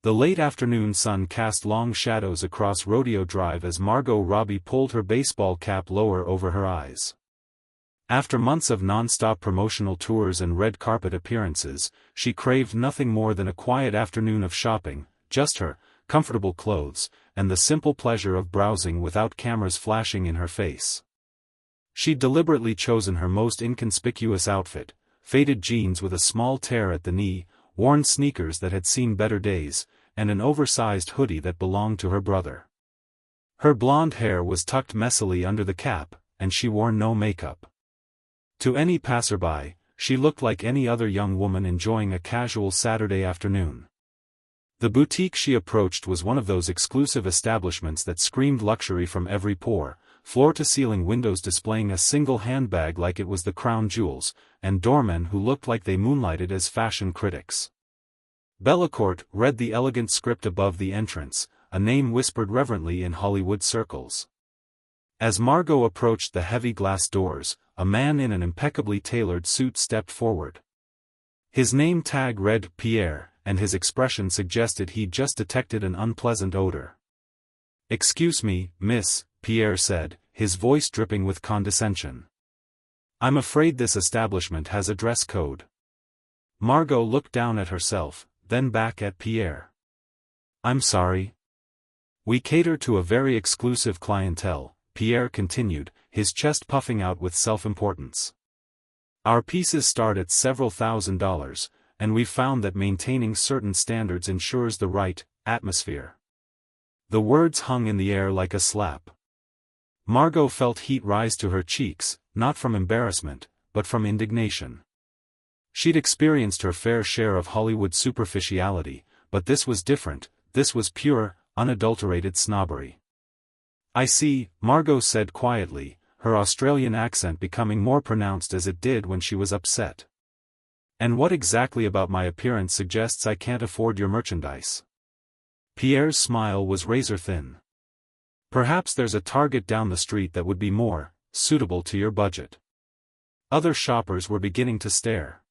The late afternoon sun cast long shadows across Rodeo Drive as Margot Robbie pulled her baseball cap lower over her eyes. After months of non-stop promotional tours and red carpet appearances, she craved nothing more than a quiet afternoon of shopping, just her, comfortable clothes, and the simple pleasure of browsing without cameras flashing in her face. She'd deliberately chosen her most inconspicuous outfit, faded jeans with a small tear at the knee, worn sneakers that had seen better days, and an oversized hoodie that belonged to her brother. Her blonde hair was tucked messily under the cap, and she wore no makeup. To any passerby, she looked like any other young woman enjoying a casual Saturday afternoon. The boutique she approached was one of those exclusive establishments that screamed luxury from every pore, floor-to-ceiling windows displaying a single handbag like it was the crown jewels, and doormen who looked like they moonlighted as fashion critics. Bellecourt read the elegant script above the entrance, a name whispered reverently in Hollywood circles. As Margot approached the heavy glass doors, a man in an impeccably tailored suit stepped forward. His name tag read Pierre, and his expression suggested he'd just detected an unpleasant odor. "Excuse me, miss," Pierre said, his voice dripping with condescension. "I'm afraid this establishment has a dress code." Margot looked down at herself, then back at Pierre. "I'm sorry. We cater to a very exclusive clientele," Pierre continued, his chest puffing out with self-importance. "Our pieces start at several $1,000s, and we've found that maintaining certain standards ensures the right atmosphere." The words hung in the air like a slap. Margot felt heat rise to her cheeks, not from embarrassment, but from indignation. She'd experienced her fair share of Hollywood superficiality, but this was different. This was pure, unadulterated snobbery. "I see," Margot said quietly, her Australian accent becoming more pronounced as it did when she was upset. "And what exactly about my appearance suggests I can't afford your merchandise?" Pierre's smile was razor-thin. "Perhaps there's a Target down the street that would be more suitable to your budget." Other shoppers were beginning to stare.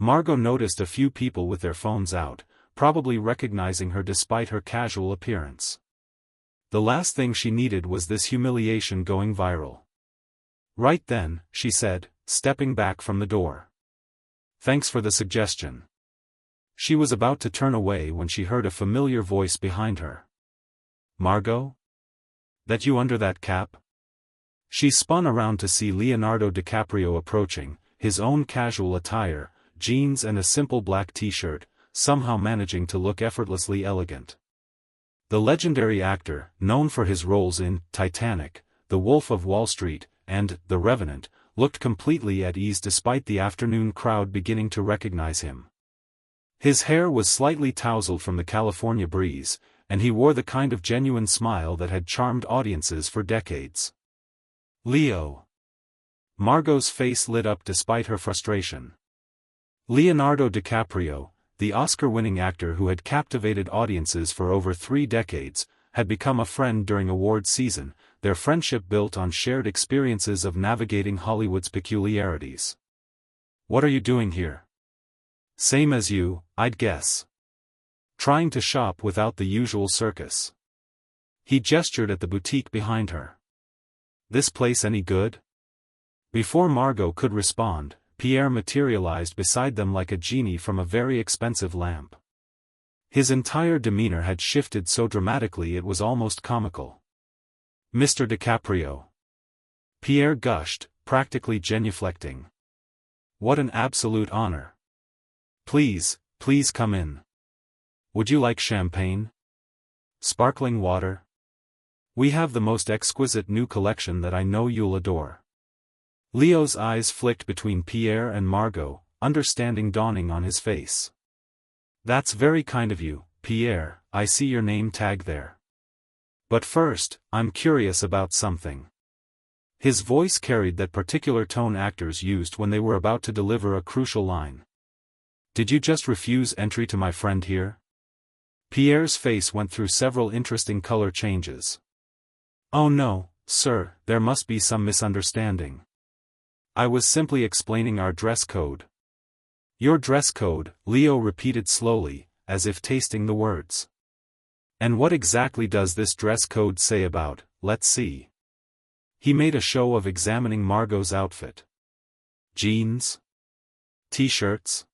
Margot noticed a few people with their phones out, probably recognizing her despite her casual appearance. The last thing she needed was this humiliation going viral. "Right then," she said, stepping back from the door. "Thanks for the suggestion." She was about to turn away when she heard a familiar voice behind her. "Margot? That you under that cap?" She spun around to see Leonardo DiCaprio approaching, his own casual attire, jeans and a simple black t-shirt, somehow managing to look effortlessly elegant. The legendary actor, known for his roles in Titanic, The Wolf of Wall Street, and The Revenant, looked completely at ease despite the afternoon crowd beginning to recognize him. His hair was slightly tousled from the California breeze, and he wore the kind of genuine smile that had charmed audiences for decades. "Leo." Margot's face lit up despite her frustration. Leonardo DiCaprio, the Oscar-winning actor who had captivated audiences for over 3 decades, had become a friend during award season, their friendship built on shared experiences of navigating Hollywood's peculiarities. "What are you doing here?" "Same as you, I'd guess. Trying to shop without the usual circus." He gestured at the boutique behind her. "This place any good?" Before Margot could respond, Pierre materialized beside them like a genie from a very expensive lamp. His entire demeanor had shifted so dramatically it was almost comical. "Mr. DiCaprio." Pierre gushed, practically genuflecting. "What an absolute honor. Please come in. Would you like champagne? Sparkling water? We have the most exquisite new collection that I know you'll adore." Leo's eyes flicked between Pierre and Margot, understanding dawning on his face. "That's very kind of you, Pierre, I see your name tag there. But first, I'm curious about something." His voice carried that particular tone actors used when they were about to deliver a crucial line. "Did you just refuse entry to my friend here?" Pierre's face went through several interesting color changes. "Oh no, sir, there must be some misunderstanding. I was simply explaining our dress code." "Your dress code," Leo repeated slowly, as if tasting the words. And what exactly does this dress code say about, let's see? He made a show of examining Margot's outfit. Jeans? T-shirts?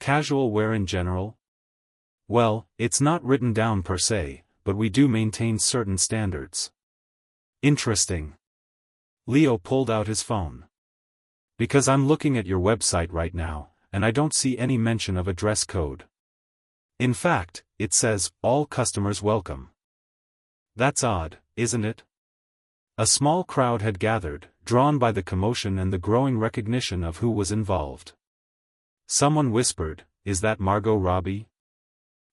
Casual wear in general? Well, it's not written down per se, but we do maintain certain standards. Interesting. Leo pulled out his phone. Because I'm looking at your website right now, and I don't see any mention of a dress code. In fact, it says, all customers welcome. That's odd, isn't it? A small crowd had gathered, drawn by the commotion and the growing recognition of who was involved. Someone whispered, "Is that Margot Robbie?"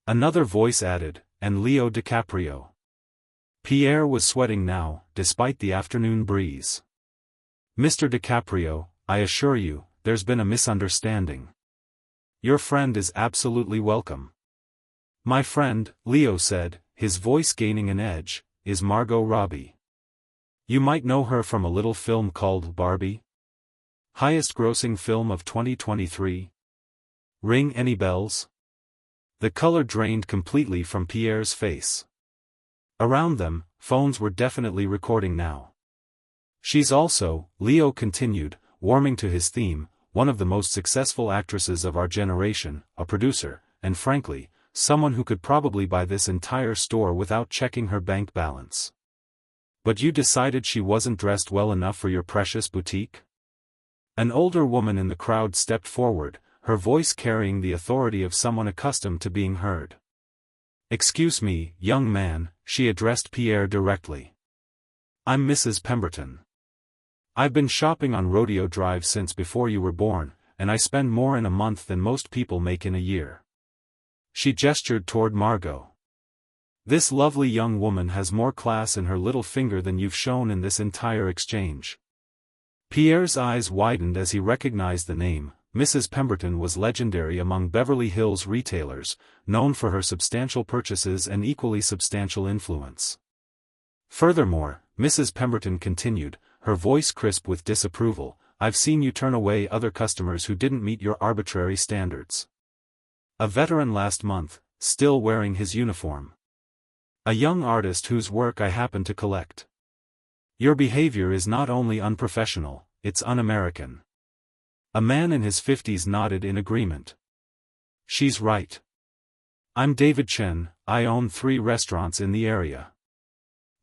Another voice added, "And Leo DiCaprio." Pierre was sweating now, despite the afternoon breeze. "Mr. DiCaprio, I assure you, there's been a misunderstanding. Your friend is absolutely welcome." "My friend," Leo said, his voice gaining an edge, "is Margot Robbie. You might know her from a little film called Barbie. Highest-grossing film of 2023. Ring any bells?" The color drained completely from Pierre's face. Around them, phones were definitely recording now. "She's also," Leo continued, warming to his theme, "one of the most successful actresses of our generation, a producer, and frankly, someone who could probably buy this entire store without checking her bank balance. But you decided she wasn't dressed well enough for your precious boutique?" An older woman in the crowd stepped forward, her voice carrying the authority of someone accustomed to being heard. "Excuse me, young man," she addressed Pierre directly. "I'm Mrs. Pemberton. I've been shopping on Rodeo Drive since before you were born, and I spend more in a month than most people make in a year." She gestured toward Margot. "This lovely young woman has more class in her little finger than you've shown in this entire exchange." Pierre's eyes widened as he recognized the name. Mrs. Pemberton was legendary among Beverly Hills retailers, known for her substantial purchases and equally substantial influence. "Furthermore," Mrs. Pemberton continued, her voice crisp with disapproval, "I've seen you turn away other customers who didn't meet your arbitrary standards. A veteran last month, still wearing his uniform. A young artist whose work I happen to collect. Your behavior is not only unprofessional, it's un-American." A man in his 50s nodded in agreement. "She's right. I'm David Chen, I own 3 restaurants in the area.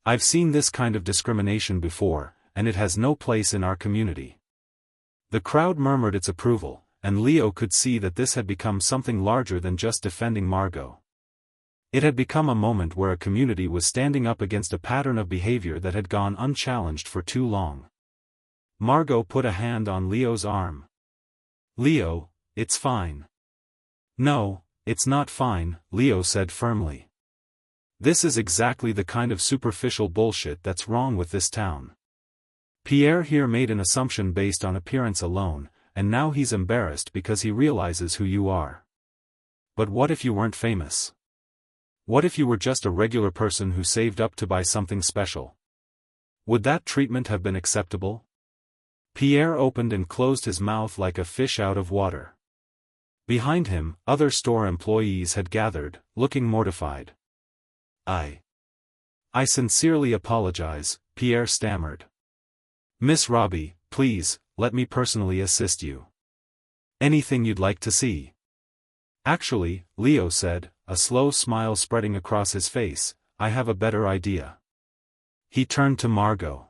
I've seen this kind of discrimination before, and it has no place in our community." The crowd murmured its approval, and Leo could see that this had become something larger than just defending Margot. It had become a moment where a community was standing up against a pattern of behavior that had gone unchallenged for too long. Margot put a hand on Leo's arm. "Leo, it's fine." "No, it's not fine," Leo said firmly. "This is exactly the kind of superficial bullshit that's wrong with this town." Pierre here made an assumption based on appearance alone, and now he's embarrassed because he realizes who you are. But what if you weren't famous? What if you were just a regular person who saved up to buy something special? Would that treatment have been acceptable? Pierre opened and closed his mouth like a fish out of water. Behind him, other store employees had gathered, looking mortified. I sincerely apologize," Pierre stammered. "Miss Robbie, please, let me personally assist you. Anything you'd like to see?" "Actually," Leo said, a slow smile spreading across his face, "I have a better idea." He turned to Margot.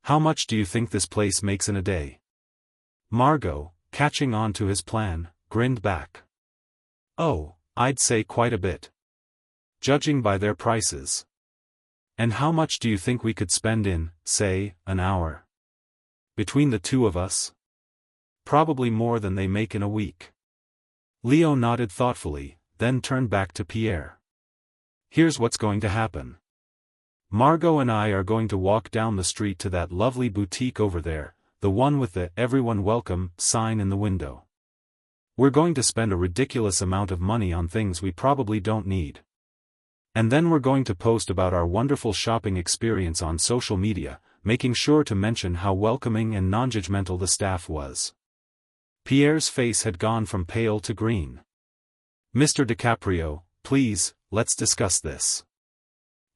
"How much do you think this place makes in a day?" Margot, catching on to his plan, grinned back. "Oh, I'd say quite a bit. Judging by their prices." "And how much do you think we could spend in, say, an hour? Between the two of us?" "Probably more than they make in a week." Leo nodded thoughtfully, then turned back to Pierre. "Here's what's going to happen. Margot and I are going to walk down the street to that lovely boutique over there, the one with the 'Everyone Welcome' sign in the window. We're going to spend a ridiculous amount of money on things we probably don't need. And then we're going to post about our wonderful shopping experience on social media, making sure to mention how welcoming and non-judgmental the staff was." Pierre's face had gone from pale to green. Mr. DiCaprio, please, let's discuss this.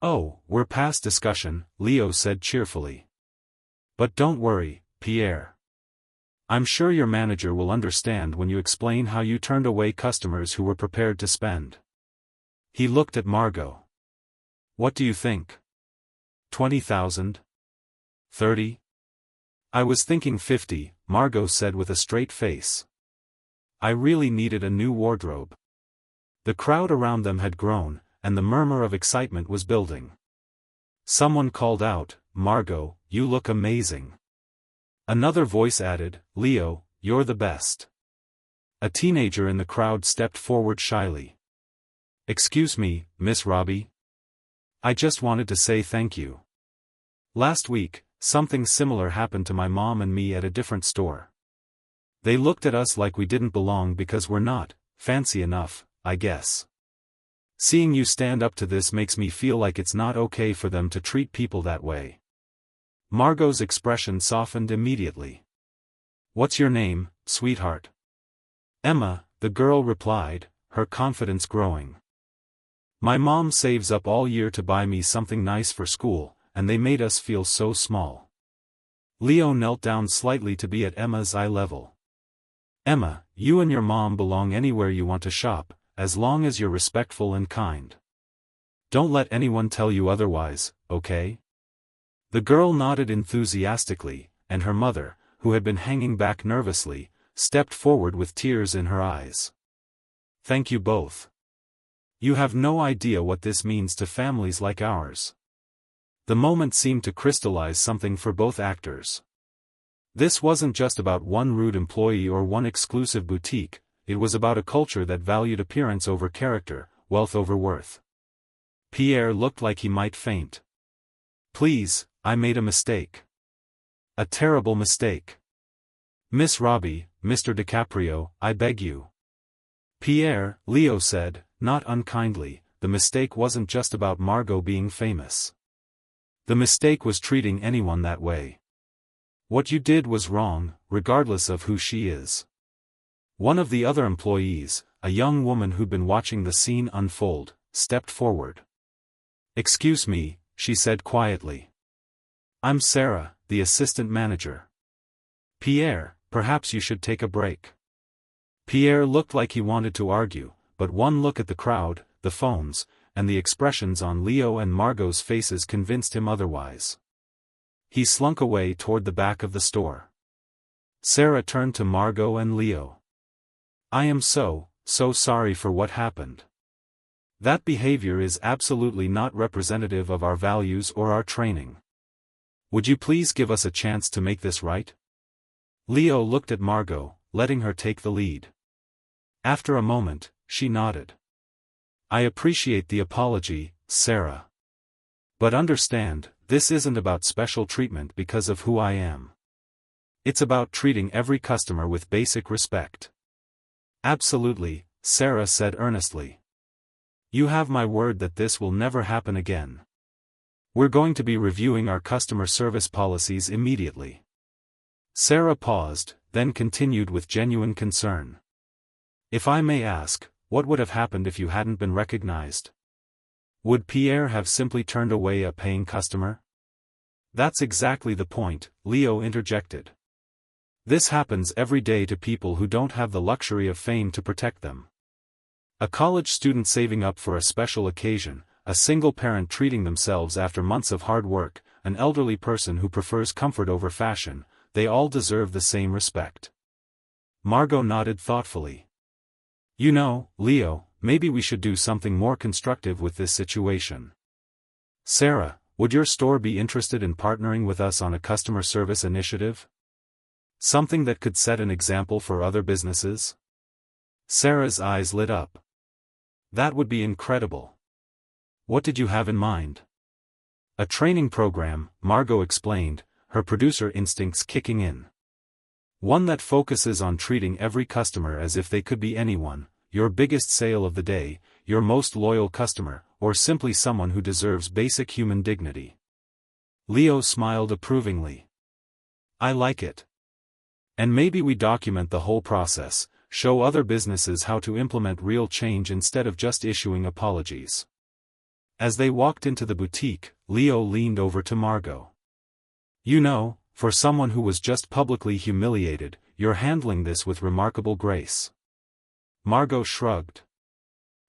Oh, we're past discussion, Leo said cheerfully. But don't worry, Pierre. I'm sure your manager will understand when you explain how you turned away customers who were prepared to spend. He looked at Margot. What do you think? 20,000? 30? I was thinking 50, Margot said with a straight face. I really needed a new wardrobe. The crowd around them had grown, and the murmur of excitement was building. Someone called out, Margot, you look amazing. Another voice added, Leo, you're the best. A teenager in the crowd stepped forward shyly. Excuse me, Miss Robbie? I just wanted to say thank you. Last week, something similar happened to my mom and me at a different store. They looked at us like we didn't belong because we're not fancy enough, I guess. Seeing you stand up to this makes me feel like it's not okay for them to treat people that way. Margot's expression softened immediately. What's your name, sweetheart? Emma, the girl replied, her confidence growing. My mom saves up all year to buy me something nice for school, and they made us feel so small. Leo knelt down slightly to be at Emma's eye level. Emma, you and your mom belong anywhere you want to shop, as long as you're respectful and kind. Don't let anyone tell you otherwise, okay? The girl nodded enthusiastically, and her mother, who had been hanging back nervously, stepped forward with tears in her eyes. Thank you both. You have no idea what this means to families like ours. The moment seemed to crystallize something for both actors. This wasn't just about one rude employee or one exclusive boutique, it was about a culture that valued appearance over character, wealth over worth. Pierre looked like he might faint. Please, I made a mistake. A terrible mistake. Miss Robbie, Mr. DiCaprio, I beg you. Pierre, Leo said, not unkindly, the mistake wasn't just about Margot being famous. The mistake was treating anyone that way. What you did was wrong, regardless of who she is. One of the other employees, a young woman who'd been watching the scene unfold, stepped forward. Excuse me, she said quietly. I'm Sarah, the assistant manager. Pierre, perhaps you should take a break. Pierre looked like he wanted to argue, but one look at the crowd, the phones, and the expressions on Leo and Margot's faces convinced him otherwise. He slunk away toward the back of the store. Sarah turned to Margot and Leo. I am so sorry for what happened. That behavior is absolutely not representative of our values or our training. Would you please give us a chance to make this right? Leo looked at Margot, letting her take the lead. After a moment, she nodded. I appreciate the apology, Sarah. But understand, this isn't about special treatment because of who I am. It's about treating every customer with basic respect. Absolutely, Sarah said earnestly. You have my word that this will never happen again. We're going to be reviewing our customer service policies immediately. Sarah paused, then continued with genuine concern. If I may ask, what would have happened if you hadn't been recognized? Would Pierre have simply turned away a paying customer? That's exactly the point, Leo interjected. This happens every day to people who don't have the luxury of fame to protect them. A college student saving up for a special occasion, a single parent treating themselves after months of hard work, an elderly person who prefers comfort over fashion, they all deserve the same respect. Margot nodded thoughtfully. You know, Leo, maybe we should do something more constructive with this situation. Sarah, would your store be interested in partnering with us on a customer service initiative? Something that could set an example for other businesses? Sarah's eyes lit up. That would be incredible. What did you have in mind? A training program, Margot explained, her producer instincts kicking in. One that focuses on treating every customer as if they could be anyone, your biggest sale of the day, your most loyal customer, or simply someone who deserves basic human dignity. Leo smiled approvingly. I like it. And maybe we document the whole process, show other businesses how to implement real change instead of just issuing apologies. As they walked into the boutique, Leo leaned over to Margot. "You know, for someone who was just publicly humiliated, you're handling this with remarkable grace." Margot shrugged.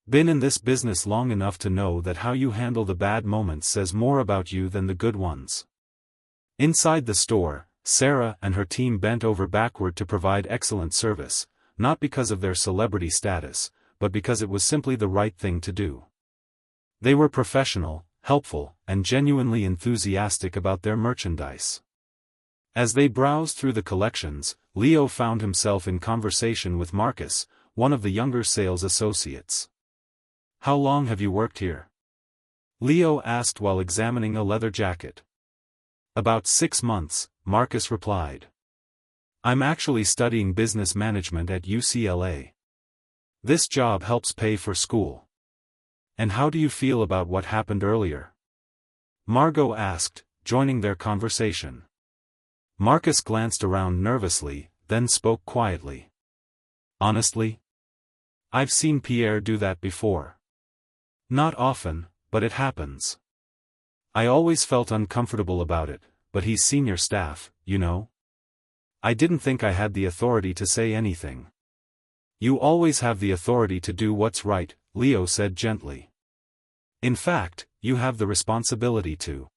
"Been in this business long enough to know that how you handle the bad moments says more about you than the good ones." Inside the store, Sarah and her team bent over backward to provide excellent service, not because of their celebrity status, but because it was simply the right thing to do. They were professional, helpful, and genuinely enthusiastic about their merchandise. As they browsed through the collections, Leo found himself in conversation with Marcus, one of the younger sales associates. "How long have you worked here?" Leo asked while examining a leather jacket. "About 6 months, Marcus replied. "I'm actually studying business management at UCLA. This job helps pay for school." "And how do you feel about what happened earlier?" Margot asked, joining their conversation. Marcus glanced around nervously, then spoke quietly. "Honestly? I've seen Pierre do that before. Not often, but it happens. I always felt uncomfortable about it, but he's senior staff, you know. I didn't think I had the authority to say anything." "You always have the authority to do what's right," Leo said gently. "In fact, you have the responsibility to."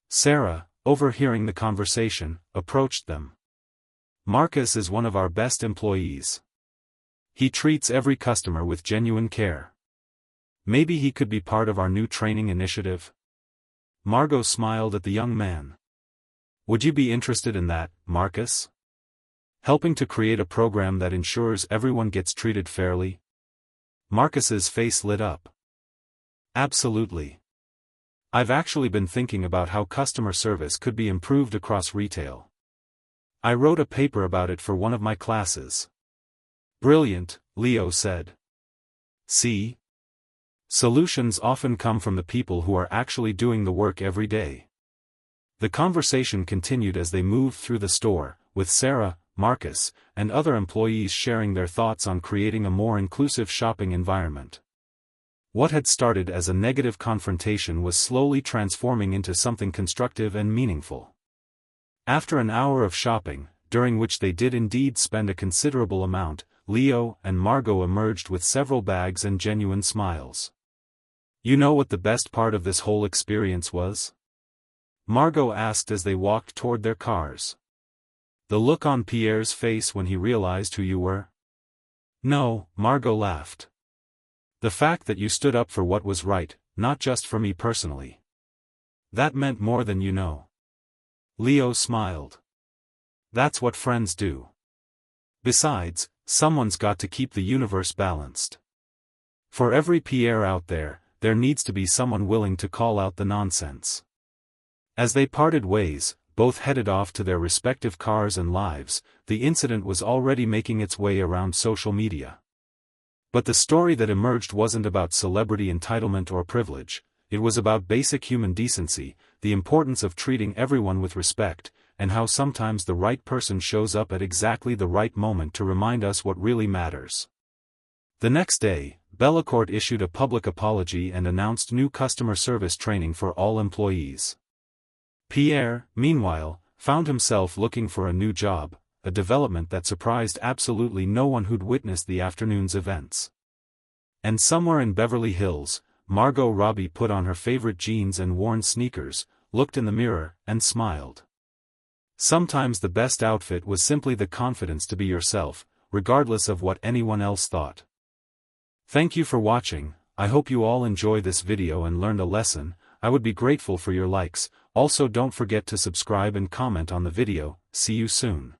Sarah, overhearing the conversation, approached them. "Marcus is one of our best employees. He treats every customer with genuine care. Maybe he could be part of our new training initiative." Margot smiled at the young man. "Would you be interested in that, Marcus? Helping to create a program that ensures everyone gets treated fairly?" Marcus's face lit up. "Absolutely. I've actually been thinking about how customer service could be improved across retail. I wrote a paper about it for one of my classes." "Brilliant," Leo said. "See? Solutions often come from the people who are actually doing the work every day." The conversation continued as they moved through the store, with Sarah, Marcus, and other employees sharing their thoughts on creating a more inclusive shopping environment. What had started as a negative confrontation was slowly transforming into something constructive and meaningful. After an hour of shopping, during which they did indeed spend a considerable amount, Leo and Margot emerged with several bags and genuine smiles. "You know what the best part of this whole experience was?" Margot asked as they walked toward their cars. "The look on Pierre's face when he realized who you were?" "No," Margot laughed. "The fact that you stood up for what was right, not just for me personally. That meant more than you know." Leo smiled. "That's what friends do. Besides, someone's got to keep the universe balanced. For every Pierre out there, there needs to be someone willing to call out the nonsense." As they parted ways, both headed off to their respective cars and lives. The incident was already making its way around social media. But the story that emerged wasn't about celebrity entitlement or privilege, it was about basic human decency, the importance of treating everyone with respect, and how sometimes the right person shows up at exactly the right moment to remind us what really matters. The next day, Bellecourt issued a public apology and announced new customer service training for all employees. Pierre, meanwhile, found himself looking for a new job, a development that surprised absolutely no one who'd witnessed the afternoon's events. And somewhere in Beverly Hills, Margot Robbie put on her favorite jeans and worn sneakers, looked in the mirror, and smiled. Sometimes the best outfit was simply the confidence to be yourself, regardless of what anyone else thought. Thank you for watching. I hope you all enjoy this video and learned a lesson. I would be grateful for your likes. Also don't forget to subscribe and comment on the video. See you soon.